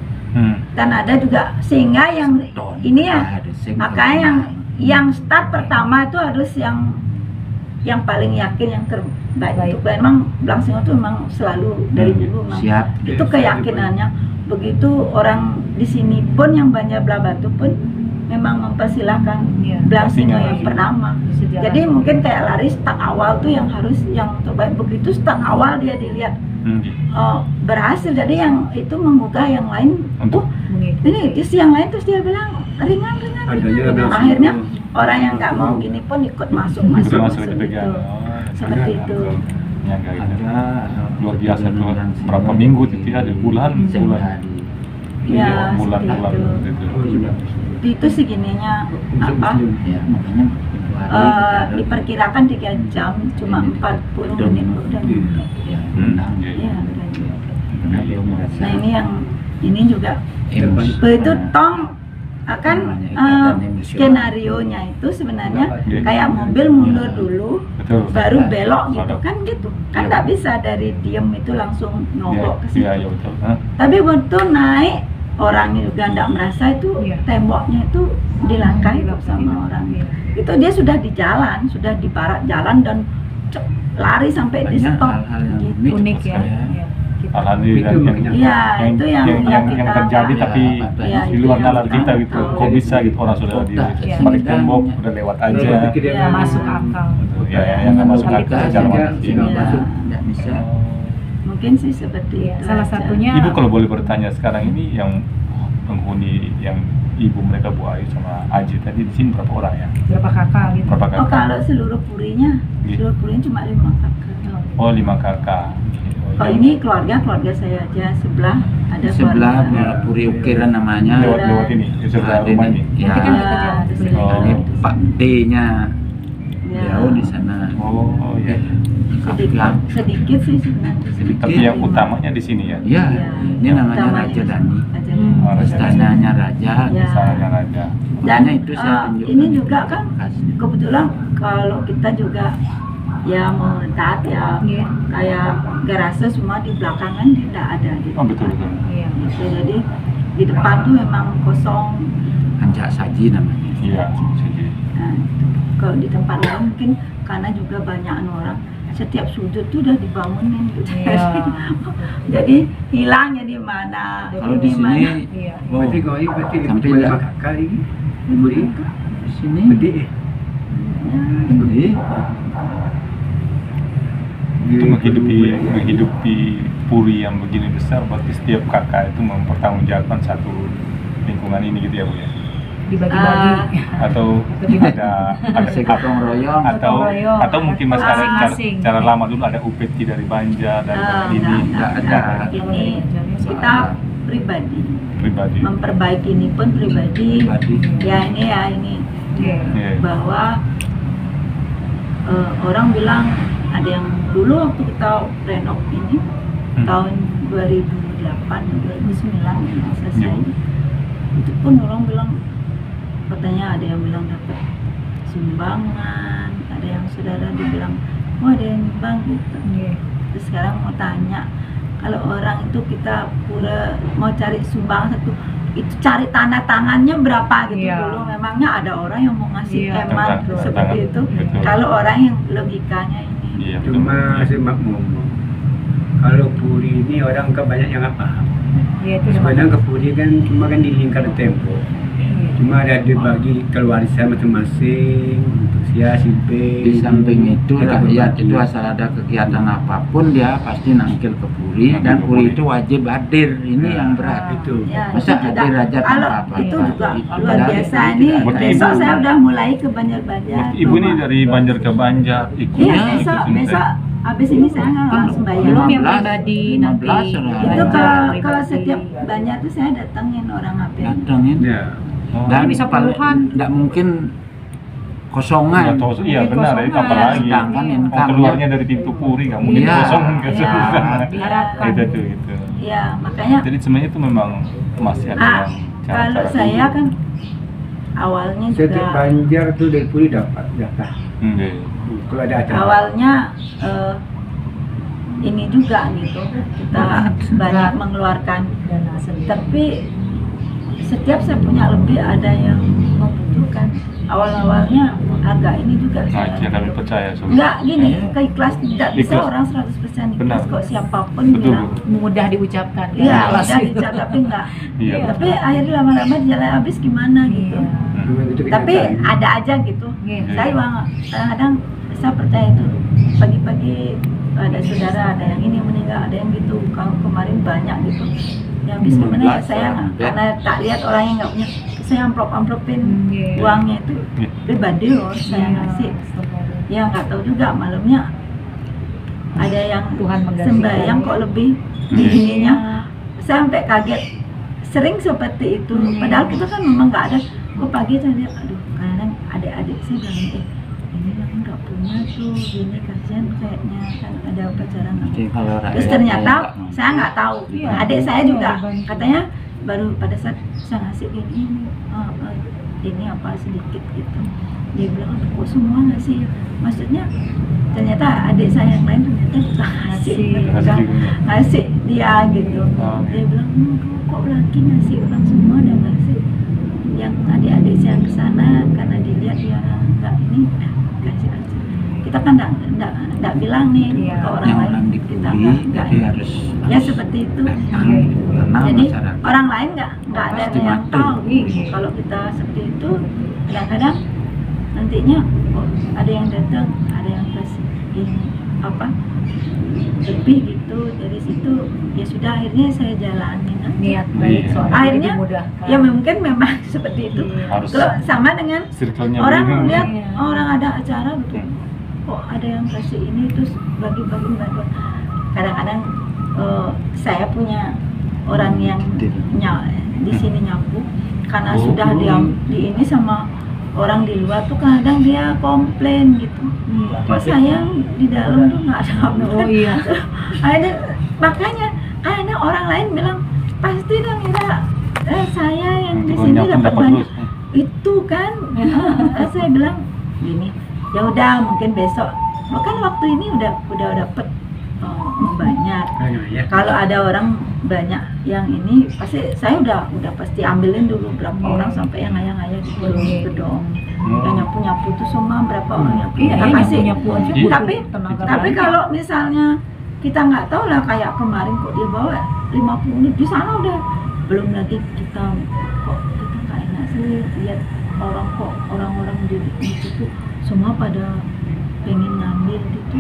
Speaker 1: Dan ada juga sehingga yang ini ya makanya yang start pertama itu harus yang paling yakin, yang terbaik. Itu memang Blangsinggo itu memang selalu dari dulu memang
Speaker 3: Siap.
Speaker 1: itu keyakinannya. Begitu orang di sini pun yang Banjar Belah Batu pun memang mempersilahkan Blangsinggo yang pertama. Jadi mungkin kayak lari start awal tuh yang harus yang terbaik. Begitu start awal dia dilihat berhasil, jadi yang itu menggugah yang lain untuk ini isi yang lain, terus dia bilang ringan. Akhirnya orang yang nggak mau gini pun ikut masuk itu. Seperti itu.
Speaker 6: Luar biasa tuh, berapa minggu itu ya, bulan.
Speaker 1: Ya,
Speaker 6: bulan
Speaker 1: itu. Itu segininya apa?
Speaker 3: Ya, makanya
Speaker 1: Diperkirakan 3 jam, cuma 40 menit udah.
Speaker 3: ya,
Speaker 1: Ya, nah ini juga itu tong akan skenario-nya itu sebenarnya kayak mobil mundur dulu baru belok gitu kan nggak bisa dari diem itu langsung nongok ke situ. Tapi waktu naik orangnya juga nggak merasa itu temboknya itu dilangkahi sama orang itu, dia sudah di jalan, sudah di barat jalan dan lari sampai di stop gitu.
Speaker 5: Unik ya.
Speaker 1: Iya, itu yang
Speaker 6: terjadi tapi di luar nalar kita gitu. Kok bisa gitu orang sudah di balik tembok udah lewat aja.
Speaker 5: Masuk akal.
Speaker 6: Yang nggak masuk akal jalan
Speaker 3: nggak bisa.
Speaker 1: Mungkin sih seperti itu.
Speaker 5: Salah satunya.
Speaker 6: Ibu kalau boleh bertanya sekarang ini yang penghuni yang ibu mereka Bu Ayu sama Aji tadi di sini berapa orang ya?
Speaker 5: Berapa kakak gitu?
Speaker 6: Berapa kakak?
Speaker 1: Oh, kalau seluruh purinya cuma 5 kakak.
Speaker 6: Oh, 5 kakak.
Speaker 1: Kalau ini keluarga saya aja, sebelah ada
Speaker 3: Sebelah
Speaker 1: keluarga.
Speaker 3: Puri Ukiran namanya.
Speaker 6: Lewat ini, sebelah rumah ini.
Speaker 3: Ya, ini Pak D-nya jauh di sana.
Speaker 6: Oh, iya.
Speaker 1: Sedikit sih sebenarnya.
Speaker 6: Tapi yang utamanya di sini ya?
Speaker 3: Iya, ini namanya Raja Dani. Istananya Raja,
Speaker 6: Istananya Raja.
Speaker 1: Dan
Speaker 3: itu saya tunjukkan.
Speaker 1: ini juga kan kebetulan kalau kita juga ya mau taat ya kayak garase semua di belakangan tidak ada gitu.
Speaker 6: Oh, betul.
Speaker 5: Iya.
Speaker 1: Gitu, jadi di depan tuh memang kosong.
Speaker 3: Anjak Saji namanya.
Speaker 6: Iya, Saji.
Speaker 1: Nah, kalau di tempat lain mungkin karena juga banyak orang, setiap sudut tuh udah dibangunin gitu. Jadi hilangnya di mana?
Speaker 3: Kalau di sini,
Speaker 7: berarti
Speaker 3: sampai
Speaker 7: lima kakak ini,
Speaker 3: di sini
Speaker 7: gede.
Speaker 3: gede.
Speaker 6: Itu menghidupi puri yang begini besar, berarti setiap kakak itu mempertanggungjawabkan satu lingkungan ini gitu ya Bu ya?
Speaker 5: Dibagi-bagi.
Speaker 6: Atau ada
Speaker 3: gotong royong
Speaker 6: atau mungkin masih ada
Speaker 5: masing-masing.
Speaker 6: cara lama dulu ada UPT dari Banjar dan ini
Speaker 3: nggak ada.
Speaker 1: Ini kita pribadi
Speaker 6: pribadi.
Speaker 1: memperbaiki ini pun pribadi. Ya ini
Speaker 6: Iya.
Speaker 1: bahwa orang bilang ada yang dulu waktu kita renov ini tahun 2008 2009 selesai. Itu pun orang bilang, katanya ada yang bilang dapat sumbangan, ada yang saudara dibilang oh ada yang nyumbang gitu. Terus sekarang mau tanya, kalau orang itu kita pura mau cari sumbangan satu, itu cari tanda tangannya berapa gitu. Dulu memangnya ada orang yang mau ngasih eman seperti itu. Kalau orang yang logikanya ini
Speaker 7: Cuma saya ngomong, kalau puri ini orang kan banyak yang nggak paham. Sebenarnya ke puri kan cuma kan di lingkar tembok. Cuma ada dibagi keluarga masing-masing untuk si B.
Speaker 3: Di samping itu rakyat itu asal ada kegiatan apapun dia pasti nangkil ke puri dan puri itu wajib hadir. Ini yang berat
Speaker 7: itu.
Speaker 3: Masa hadir aja
Speaker 1: kalau
Speaker 3: tanpa apa?
Speaker 1: itu juga luar biasa ini. Besok saya udah mulai ke Banjar-Banjar.
Speaker 6: Ibu ini dari Banjar ke Banjar ikut.
Speaker 1: Iya, besok habis ini saya nggak langsung bayar.
Speaker 5: Belum yang pribadi nanti.
Speaker 1: Itu kalau setiap Banjar tuh saya datengin orang apa yang
Speaker 3: datangin.
Speaker 7: Ya.
Speaker 3: Dan
Speaker 5: bisa puluhan.
Speaker 3: nggak mungkin kosongan.
Speaker 6: Iya benar, itu apalagi
Speaker 3: Sedangkan
Speaker 6: keluarnya dari pintu puri nggak mungkin kosong kan.
Speaker 5: Diharapkan.
Speaker 6: Gitu.
Speaker 1: Iya, makanya
Speaker 6: Jadi sebenarnya itu memang masih ada yang
Speaker 1: kalau saya kan awalnya
Speaker 7: Setiap
Speaker 1: juga
Speaker 7: Banjar tuh dari puri dapat jatah. Kalau ada acara.
Speaker 1: awalnya ini juga gitu kita banyak mengeluarkan, tapi setiap saya punya lebih ada yang membutuhkan. Awalnya agak ini juga
Speaker 6: Nah, kami percaya.
Speaker 1: enggak gini, keikhlas tidak bisa
Speaker 6: Ikhlas.
Speaker 1: orang 100%
Speaker 6: Benar.
Speaker 1: ikhlas kok siapapun
Speaker 6: Betul,
Speaker 1: bilang.
Speaker 5: Mudah diucapkan.
Speaker 1: Iya,
Speaker 5: Ikhlas
Speaker 1: udah
Speaker 5: gitu.
Speaker 1: diucap tapi enggak.
Speaker 6: Iya.
Speaker 1: Tapi akhirnya lama-lama jalan habis gimana gitu.
Speaker 5: Iya.
Speaker 7: Memang itu
Speaker 1: Tapi
Speaker 7: kenyataan.
Speaker 1: ada aja gitu.
Speaker 5: Iya.
Speaker 1: Saya kadang-kadang saya percaya itu pagi-pagi ada saudara, ada yang ini meninggal, ada yang gitu. Kalau kemarin banyak gitu. Yang bisa gimana ya
Speaker 3: 15
Speaker 1: saya
Speaker 3: orang.
Speaker 1: karena tak lihat orang yang nggak punya, saya amplopin
Speaker 5: Iya.
Speaker 1: uangnya itu
Speaker 6: Iya.
Speaker 1: pribadi loh saya ngasih. Ya nggak tahu juga malamnya ada yang
Speaker 5: Tuhan menggantikan.
Speaker 1: sembahyang kok lebih ininya. Saya sampai kaget. Sering seperti itu. Padahal kita kan memang nggak ada. Kok pagi saya lihat, aduh kadang adik-adik saya bilang ini yang nggak punya tuh gini kasihan kayaknya kan ada upacara nggak.
Speaker 3: Jadi kalau rakyat
Speaker 1: Terus ternyata
Speaker 3: kaya nggak
Speaker 1: saya nggak tahu.
Speaker 5: Iya.
Speaker 1: Adik saya juga
Speaker 5: Iya.
Speaker 1: katanya baru pada saat saya ngasih ini apa sedikit gitu. Dia bilang kok semua ngasih. Maksudnya ternyata adik saya yang lain ternyata juga ngasih,
Speaker 6: Ngasih juga.
Speaker 1: ngasih dia gitu.
Speaker 6: Oh.
Speaker 1: Dia bilang kok lagi ngasih, orang semua udah ngasih. Yang adik-adik saya yang kesana karena dilihat dia nggak ini kasih aja. Kita kan nggak bilang nih
Speaker 5: Iya.
Speaker 1: ke orang
Speaker 3: yang
Speaker 1: lain
Speaker 3: orang
Speaker 1: kita
Speaker 3: dibully
Speaker 1: nggak
Speaker 3: jadi harus
Speaker 1: ya seperti itu.
Speaker 3: datang karena
Speaker 1: Jadi
Speaker 3: masyarakat
Speaker 1: orang lain nggak ada
Speaker 3: pasti
Speaker 1: yang
Speaker 3: mati.
Speaker 1: tahu kalau kita seperti itu. Kadang-kadang nantinya ada yang datang, ada yang kasih ini apa lebih gitu dari situ. Ya sudah akhirnya saya jalanin aja.
Speaker 5: Niat baik
Speaker 6: Iya.
Speaker 5: soalnya
Speaker 1: Akhirnya
Speaker 5: dimudahkan.
Speaker 1: ya mungkin memang seperti itu.
Speaker 6: Harus
Speaker 1: Kalau sama dengan
Speaker 6: circle-nya
Speaker 1: orang
Speaker 6: bingung.
Speaker 1: lihat
Speaker 5: Iya.
Speaker 1: orang ada acara gitu, kok ada yang kasih ini terus bagi-bagi bantuan. Kadang-kadang saya punya orang yang di sini nyapu karena sudah dia di ini sama orang di luar tuh kadang dia komplain gitu. Kok saya di dalam tuh nggak ada apa.
Speaker 5: Oh iya.
Speaker 1: Makanya karena orang lain bilang pasti dong Ira, saya yang di
Speaker 6: Tukang
Speaker 1: sini
Speaker 6: nyapu
Speaker 1: dapat
Speaker 6: dapat
Speaker 1: banyak.
Speaker 6: terus.
Speaker 1: Itu kan saya bilang gini, ya udah mungkin besok. Kan waktu ini udah dapet banyak.
Speaker 7: Ya.
Speaker 1: Kalau ada orang banyak yang ini pasti saya udah pasti ambilin dulu berapa orang sampai yang ngayang-ngayang gitu gedong. Yang nyapu tuh semua berapa orang nyapu.
Speaker 5: Iya,
Speaker 1: Kita kasih.
Speaker 5: nyapu aja
Speaker 6: Iya.
Speaker 5: butuh
Speaker 1: Tapi
Speaker 5: tenaga
Speaker 1: tapi
Speaker 5: banyak.
Speaker 1: kalau misalnya kita nggak tahu lah kayak kemarin kok dia bawa 50 unit di sana udah belum lagi kita kok kita nggak enak sih lihat orang-orang di situ semua pada pengen ngambil gitu.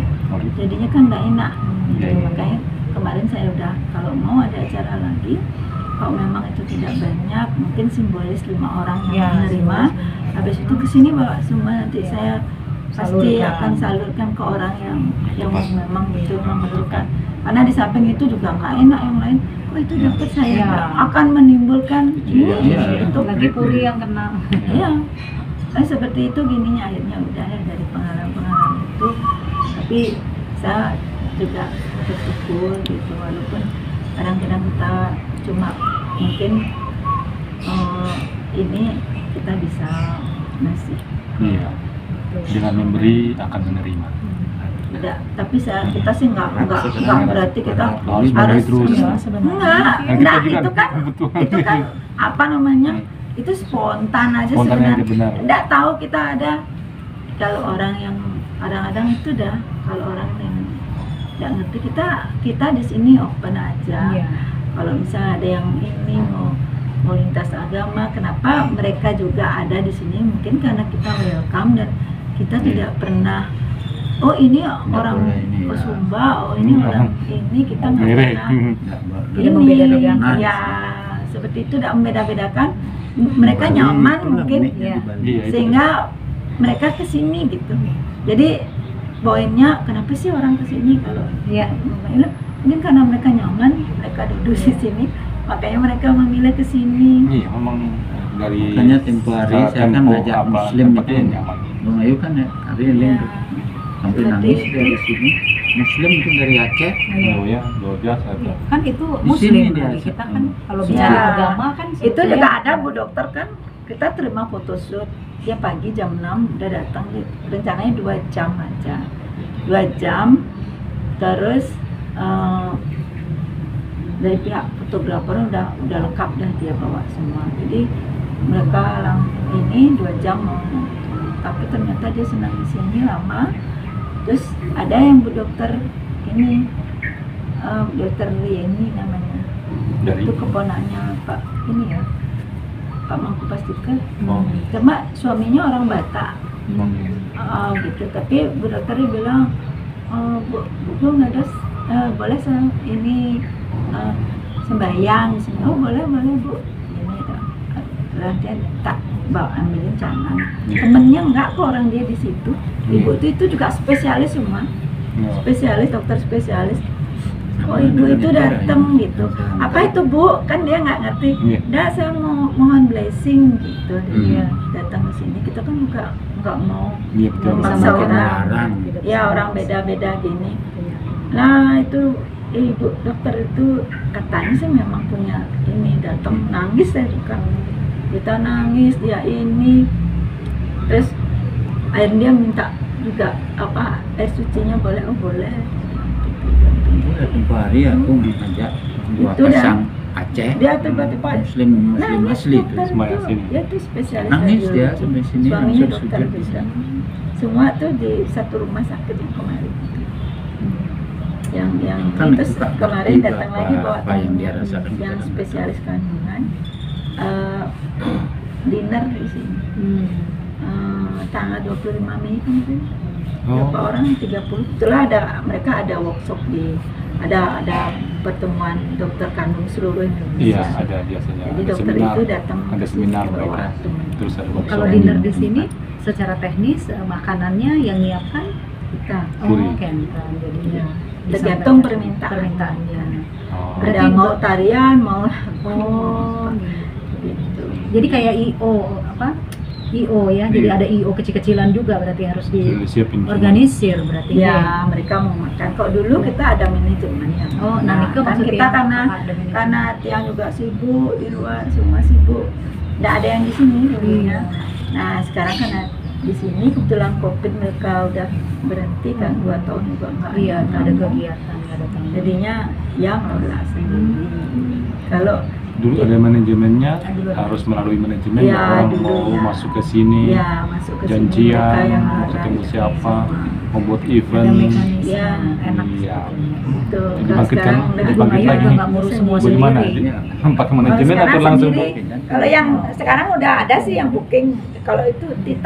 Speaker 1: Jadinya kan nggak enak. Makanya kemarin saya udah kalau mau ada acara lagi kalau memang itu tidak banyak mungkin simbolis 5 orang yang menerima habis itu kesini bawa semua nanti saya pasti akan salurkan ke orang yang memang betul memerlukan karena di samping itu juga nggak enak yang lain itu dapat saya akan menimbulkan itu
Speaker 5: lagi puri yang kena.
Speaker 1: iya seperti itu gininya akhirnya udah ya dari pengalaman itu tapi saya juga bersyukur gitu walaupun kadang-kadang kita cuma mungkin ini kita bisa ngasih
Speaker 6: Iya. Dengan memberi akan menerima.
Speaker 1: tidak tapi kita sih nggak berarti kita
Speaker 6: Harus memberi terus.
Speaker 1: enggak
Speaker 6: juga
Speaker 1: itu kan
Speaker 6: kebutuhan.
Speaker 1: itu kan apa namanya itu spontan aja
Speaker 6: Spontan aja,
Speaker 1: sebenarnya
Speaker 6: benar.
Speaker 1: nggak tahu kita ada kalau orang yang kadang-kadang itu dah kalau orang yang nggak ngerti kita di sini open aja.
Speaker 5: Iya.
Speaker 1: Kalau misalnya ada yang ini mau lintas agama, kenapa mereka juga ada di sini? Mungkin karena kita welcome dan kita tidak pernah. Oh ini orang
Speaker 3: boleh ini, ya.
Speaker 1: Sumba, oh ini orang ini kita nggak
Speaker 6: Mirip.
Speaker 1: pernah.
Speaker 5: Tidak
Speaker 1: Ini
Speaker 5: membeda-bedakan.
Speaker 1: ya seperti itu tidak membeda-bedakan. Mereka nyaman mungkin
Speaker 5: Iya.
Speaker 6: Iya, itu.
Speaker 1: sehingga mereka kesini gitu. Jadi poinnya kenapa sih orang kesini kalau
Speaker 5: Iya.
Speaker 1: mungkin karena mereka nyaman, mereka duduk di sini, makanya mereka memilih kesini.
Speaker 6: Iya, memang dari
Speaker 3: makanya tempo hari saya kan
Speaker 6: tempo
Speaker 3: ngajak
Speaker 6: apa,
Speaker 3: muslim
Speaker 6: tempatnya
Speaker 3: itu
Speaker 6: nyaman.
Speaker 3: Bang Ayu kan ya hari ini
Speaker 1: Ya,
Speaker 3: sampai
Speaker 1: seperti
Speaker 3: nangis
Speaker 1: itu.
Speaker 3: dari sini muslim itu dari Aceh
Speaker 6: Oh ya, luar biasa.
Speaker 5: Iya, kan itu
Speaker 3: Di
Speaker 5: muslim
Speaker 3: sini dia.
Speaker 5: dari kita kan kalau
Speaker 1: Ya.
Speaker 5: bicara agama kan
Speaker 1: Itu
Speaker 5: sebetulnya
Speaker 1: juga ada Bu Dokter kan, kita terima photoshoot, dia pagi jam 6 udah datang, rencananya 2 jam aja, 2 jam, terus dari pihak fotografer udah lengkap dah, dia bawa semua. Jadi mereka ini 2 jam mau, tapi ternyata dia senang di sini lama. Terus ada yang bu dokter ini, dokter Rieni namanya, itu keponanya Pak ini ya, Pak Mangku Pastika. Cuma suaminya orang Batak. Gitu, tapi bu dokter bilang, bu nggak ada, boleh ini sembahyang. Oh boleh bu, ini dia tak bawa ambilin jangan. Temennya enggak kok, orang dia di situ. Ibu itu juga spesialis semua, spesialis, dokter spesialis. Oh ibu itu datang gitu, apa itu bu, kan dia nggak ngerti. Dah saya mau mohon blessing gitu, dia datang ke sini. Kita kan juga nggak mau memaksa orang, ya orang beda-beda gini. Nah itu ibu dokter itu katanya sih memang punya ini, datang nangis saya juga. Kita nangis, dia ini, terus akhirnya dia minta juga apa air sucinya boleh, oh boleh.
Speaker 3: Tempoh hari aku mengajak dua
Speaker 1: Itu
Speaker 3: pasang Aceh,
Speaker 1: Dia tiba-tiba
Speaker 3: muslim asli itu.
Speaker 1: Dia tuh spesialis
Speaker 3: Nangis
Speaker 1: radio.
Speaker 3: dia sampai sini,
Speaker 1: Suaminya
Speaker 3: langsung
Speaker 1: dokter
Speaker 3: sujud.
Speaker 1: juga. Semua tuh di satu rumah sakit yang kemarin. Yang
Speaker 3: Kan
Speaker 1: itu
Speaker 3: buka
Speaker 1: kemarin
Speaker 3: berarti
Speaker 1: datang
Speaker 3: apa-
Speaker 1: lagi bawa
Speaker 3: apa yang
Speaker 1: tamu
Speaker 3: dia rasakan di
Speaker 1: yang
Speaker 3: dalam.
Speaker 1: spesialis kandungan, dinner di sini. Tanggal 25 Mei kemarin. Berapa orang? 30. Itulah mereka ada workshop ada pertemuan dokter kandung seluruh Indonesia.
Speaker 6: Iya, ada biasanya.
Speaker 1: Jadi
Speaker 6: Ada
Speaker 1: dokter
Speaker 6: seminar,
Speaker 1: itu datang
Speaker 6: ada
Speaker 1: ke sini
Speaker 6: seminar
Speaker 1: bawa
Speaker 6: mereka.
Speaker 1: teman.
Speaker 6: Terus ada workshop.
Speaker 5: Kalau dinner di sini secara teknis makanannya yang nyiapkan
Speaker 1: Kita
Speaker 6: Puri.
Speaker 5: Kentang, jadinya
Speaker 1: tergantung
Speaker 5: disampaikan
Speaker 1: permintaannya.
Speaker 6: Oh.
Speaker 5: Berarti
Speaker 1: Ada mau tarian, mau
Speaker 5: Oh,
Speaker 1: gitu.
Speaker 5: jadi kayak IO ya, jadi ada IO kecil-kecilan juga berarti harus
Speaker 6: Disiapin semua.
Speaker 5: diorganisir berarti
Speaker 1: Ya, mereka mau makan. Kok dulu kita ada manajemennya.
Speaker 5: Oh, nah, Nike
Speaker 1: kan
Speaker 5: maksudnya
Speaker 1: kita karena
Speaker 5: ada manajemen.
Speaker 1: karena Tiang juga sibuk di luar, semua sibuk. Nggak ada yang di sini dulunya. Nah, sekarang karena di sini kebetulan Covid mereka udah berhenti kan 2 tahun juga nggak
Speaker 5: Iya, nggak ada
Speaker 1: tamu.
Speaker 5: kegiatan, nggak ada tamu.
Speaker 1: Jadinya ya ngelola sendiri. Kalau
Speaker 6: Dulu ada manajemennya, harus melalui manajemen.
Speaker 1: Iya,
Speaker 6: Orang
Speaker 1: dulu
Speaker 6: mau
Speaker 1: ya.
Speaker 6: masuk ke sini,
Speaker 1: ya masuk ke sini
Speaker 6: janjian,
Speaker 1: mereka yang
Speaker 6: mau
Speaker 1: larang.
Speaker 6: ketemu siapa, mau buat
Speaker 5: Ada
Speaker 6: event.
Speaker 5: mekanisme
Speaker 1: Iya.
Speaker 5: enak
Speaker 6: Iya.
Speaker 5: sebetulnya.
Speaker 1: Gitu.
Speaker 6: Jadi
Speaker 1: Kalau
Speaker 6: bangkitkan-
Speaker 1: sekarang udah
Speaker 5: Jadi Bu
Speaker 6: bangkit
Speaker 5: Mayu
Speaker 6: lagi
Speaker 5: juga
Speaker 6: nih.
Speaker 5: nggak ngurus semua
Speaker 6: Bagaimana?
Speaker 5: sendiri.
Speaker 6: Pakai
Speaker 1: Kalau
Speaker 6: manajemen atau
Speaker 1: sekarang
Speaker 6: langsung?
Speaker 1: sendiri, kalau yang sekarang udah ada sih yang booking. Kalau itu tea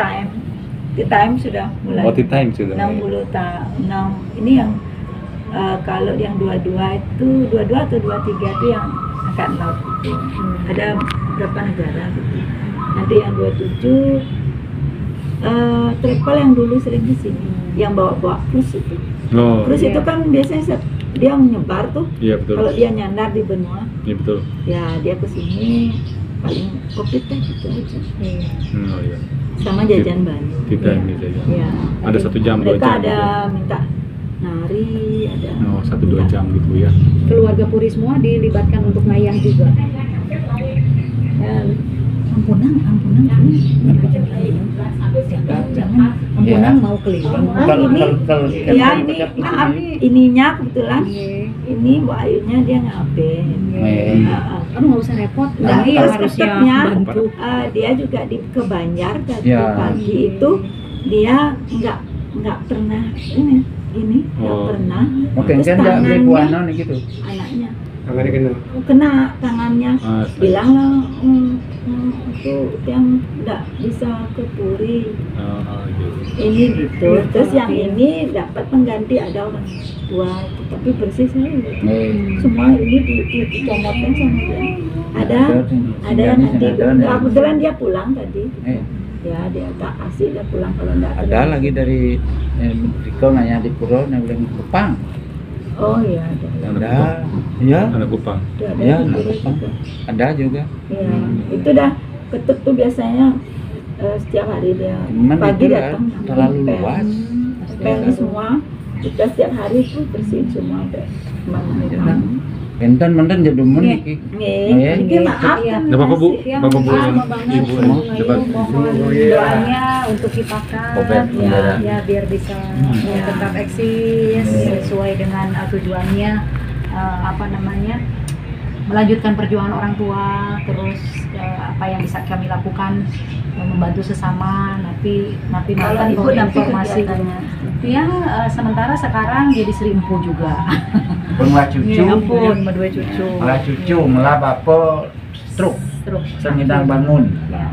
Speaker 1: time sudah mulai.
Speaker 6: Oh, tea time sudah.
Speaker 1: 6 ini yang kalau yang 22 atau 23 itu yang angkatan laut itu. Ada berapa negara gitu. Nanti yang 27 travel yang dulu sering di sini, yang bawa cruise itu.
Speaker 6: Oh,
Speaker 1: Cruise itu kan biasanya dia menyebar tuh.
Speaker 6: iya betul.
Speaker 1: Kalau dia nyandar di benua,
Speaker 6: Iya betul.
Speaker 1: ya dia ke sini paling Covid deh gitu aja.
Speaker 6: Oh iya.
Speaker 1: Sama jajan Bali.
Speaker 6: Tea time ini saja.
Speaker 1: Ya.
Speaker 6: Ada 1 jam, 2
Speaker 1: Mereka
Speaker 6: jam.
Speaker 1: ada
Speaker 6: gitu.
Speaker 1: minta nari, ada.
Speaker 6: Oh, 1-2 jam gitu ya.
Speaker 5: Keluarga Puri semua dilibatkan untuk ngayah juga.
Speaker 1: Ya,
Speaker 5: Ampunan jangan ampunan mau keliling.
Speaker 1: ya ini maaf ininya kebetulan ini Bu Ayunya dia ngaben.
Speaker 5: Aduh nggak usah repot.
Speaker 1: Nah,
Speaker 5: Ini
Speaker 1: terus
Speaker 5: harusnya
Speaker 1: tetapnya
Speaker 5: bantu.
Speaker 1: dia juga ke Banjar tadi
Speaker 3: Ya.
Speaker 1: pagi itu dia nggak pernah ini nggak
Speaker 6: Oh.
Speaker 1: pernah.
Speaker 3: Oke,
Speaker 1: Terus
Speaker 3: kan nggak beli
Speaker 1: tangannya-
Speaker 3: buana nih gitu.
Speaker 1: Anaknya
Speaker 7: Tangannya kena.
Speaker 1: kena tangannya,
Speaker 6: Ah,
Speaker 1: bilang lah itu yang nggak bisa ke Puri
Speaker 6: oh, gitu.
Speaker 1: ini gitu. Terus yang ini dapat pengganti, ada orang tua tapi bersih saya semua ini dicomotin sama dia. Ada yang nanti kebetulan dia pulang tadi. Ya dia tak kasih, dia pulang kalau enggak
Speaker 3: Ada lagi dari Riko nanya di Puro, yang bilang Kupang.
Speaker 1: Oh iya
Speaker 3: Ada, ya,
Speaker 6: Anak Kupang.
Speaker 1: ada
Speaker 3: Ya,
Speaker 1: di
Speaker 3: anak
Speaker 1: Pura
Speaker 3: Kupang.
Speaker 1: juga.
Speaker 3: Ada juga.
Speaker 1: Ya, itu dah ketuk tuh biasanya setiap hari dia
Speaker 3: Cuman
Speaker 1: pagi
Speaker 3: itu
Speaker 1: datang
Speaker 3: terlalu
Speaker 1: pel.
Speaker 3: luas.
Speaker 1: Pel semua kita setiap hari tuh bersihin semua sampai kemana-mana.
Speaker 3: Enten menden jadi demen
Speaker 5: Iya.
Speaker 3: iki.
Speaker 1: Ini maaf
Speaker 5: Iya.
Speaker 1: kan
Speaker 6: Nggak apa-apa, Bu.
Speaker 1: kasih.
Speaker 6: Bapak Bu,
Speaker 5: Sama banget,
Speaker 6: Ibu,
Speaker 5: Bu Mayu,
Speaker 6: dapat.
Speaker 5: mohon
Speaker 7: Oh, iya.
Speaker 5: doanya untuk Kipakan
Speaker 3: Koper, bendera.
Speaker 5: ya biar bisa tetap eksis sesuai dengan tujuannya, apa namanya, melanjutkan perjuangan orang tua, terus apa yang bisa kami lakukan membantu sesama. Napi
Speaker 1: Kalau
Speaker 5: makan
Speaker 1: ibu
Speaker 5: informasi
Speaker 1: kegiatannya.
Speaker 5: yang sementara sekarang jadi Sri Empu juga.
Speaker 3: Pemula cucu,
Speaker 5: Ya ampun, dua cucu.
Speaker 3: malah cucu, malah bapak stroke,
Speaker 5: Terus
Speaker 3: sengidang bangun.
Speaker 5: ya.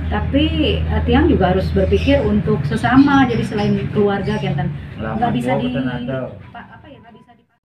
Speaker 5: Tapi Tiang juga harus berpikir untuk sesama, jadi selain keluarga Kenten nggak bisa di